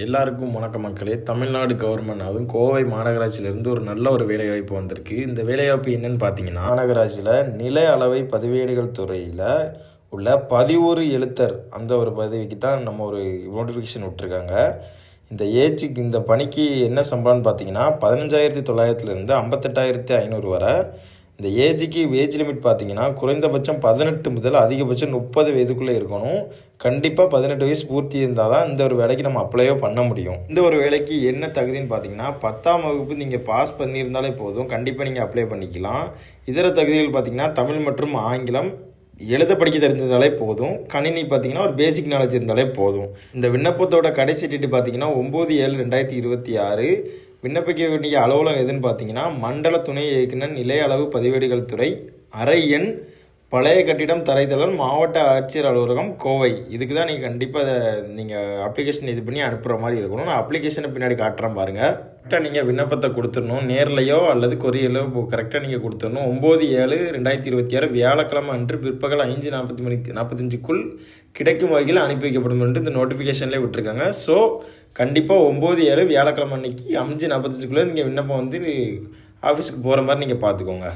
எல்லாருக்கும் வணக்க மக்களே. தமிழ்நாடு கவர்மெண்ட் அதுவும் கோவை மாநகராட்சியிலேருந்து ஒரு நல்ல ஒரு வேலைவாய்ப்பு வந்திருக்கு. இந்த வேலைவாய்ப்பு என்னன்னு பார்த்தீங்கன்னா, மாநகராட்சியில் நில அளவை பதிவேடுகள் துறையில் உள்ள பதிவுறு எழுத்தர் அந்த ஒரு பதவிக்கு தான் நம்ம ஒரு நோட்டிஃபிகேஷன் விட்டுருக்காங்க. இந்த பணிக்கு என்ன சம்பளம்னு பார்த்தீங்கன்னா 15,900 58,500 வரை. இந்த ஏஜ் லிமிட் பார்த்தீங்கன்னா குறைந்தபட்சம் 18 முதல் அதிகபட்சம் 30 வயதுக்குள்ளே இருக்கணும். கண்டிப்பாக 18 வயசு பூர்த்தி இருந்தால் தான் இந்த ஒரு வேலைக்கு நம்ம அப்ளையோ பண்ண முடியும். இந்த ஒரு வேலைக்கு என்ன தகுதின்னு பார்த்தீங்கன்னா 10ஆம் வகுப்பு நீங்கள் பாஸ் பண்ணியிருந்தாலே போதும், கண்டிப்பாக நீங்கள் அப்ளை பண்ணிக்கலாம். இதர தகுதிகள் பார்த்தீங்கன்னா தமிழ் மற்றும் ஆங்கிலம் எழுத படிக்க தெரிஞ்சிருந்தாலே போதும். கணினி பார்த்தீங்கன்னா ஒரு பேசிக் நாலேஜ் இருந்தாலே போதும். இந்த விண்ணப்பத்தோட கடைசி டேட்டு பார்த்தீங்கன்னா 9/7/2026. விண்ணப்பிக்க வேண்டிய அலுவலகம் எதுன்னு பார்த்தீங்கன்னா மண்டல துணை இயக்குனர் நிலைய அளவு பதிவேடுகள் துறை, அறை எண், பழைய கட்டிடம், தரைத்தளம், மாவட்ட ஆட்சியர் அலுவலகம், கோவை. இதுக்கு தான் நீங்கள் கண்டிப்பாக நீங்கள் அப்ளிகேஷன் இது பண்ணி அனுப்புகிற மாதிரி இருக்கணும். நான் அப்ளிகேஷனை பின்னாடி காட்டுறேன் பாருங்கள். கரெக்டாக நீங்கள் விண்ணப்பத்தை கொடுத்துடணும். நேர்லையோ அல்லது கொரியர்லையோ கரெக்டாக நீங்கள் கொடுத்துடணும். 9/7/2026 வியாழக்கிழமை அன்று பிற்பகல் 5:45 கிடைக்கும் வகையில் அனுப்பி வைக்கப்படும் என்று இந்த நோட்டிஃபிகேஷன்லேயே விட்டுருக்காங்க. ஸோ கண்டிப்பாக 9/7 வியாழக்கிழமை அன்னைக்கு 5:45 நீங்கள் விண்ணப்பம் ஆஃபீஸுக்கு போகிற மாதிரி நீங்கள் பார்த்துக்கோங்க.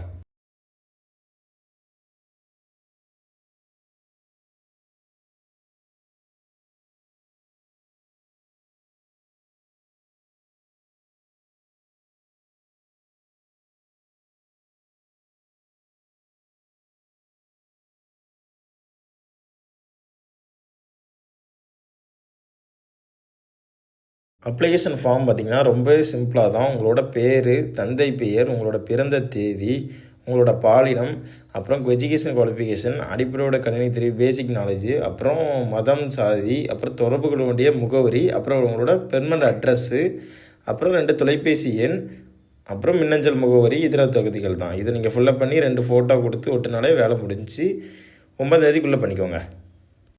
அப்ளிகேஷன் ஃபார்ம் பார்த்திங்கன்னா ரொம்பவே சிம்பிளாக தான். உங்களோட பேர், தந்தை பெயர், உங்களோட பிறந்த தேதி, உங்களோட பாலினம், அப்புறம் எஜுகேஷன் குவாலிஃபிகேஷன், அடிப்படையோட கணினி தெரிவு, பேசிக் நாலேஜு, அப்புறம் மதம், சாதி, அப்புறம் தொடர்பு கொள்ள வேண்டிய முகவரி, அப்புறம் உங்களோட பெர்மனண்ட் அட்ரஸ்ஸு, அப்புறம் 2 தொலைபேசி எண், அப்புறம் மின்னஞ்சல் முகவரி, இதர தகுதிகள் தான். இதை நீங்கள் ஃபுல்லப் பண்ணி 2 ஃபோட்டோ கொடுத்து ஒட்டுனாலே வேலை முடிஞ்சு 9 தேதிக்குள்ளே பண்ணிக்கோங்க.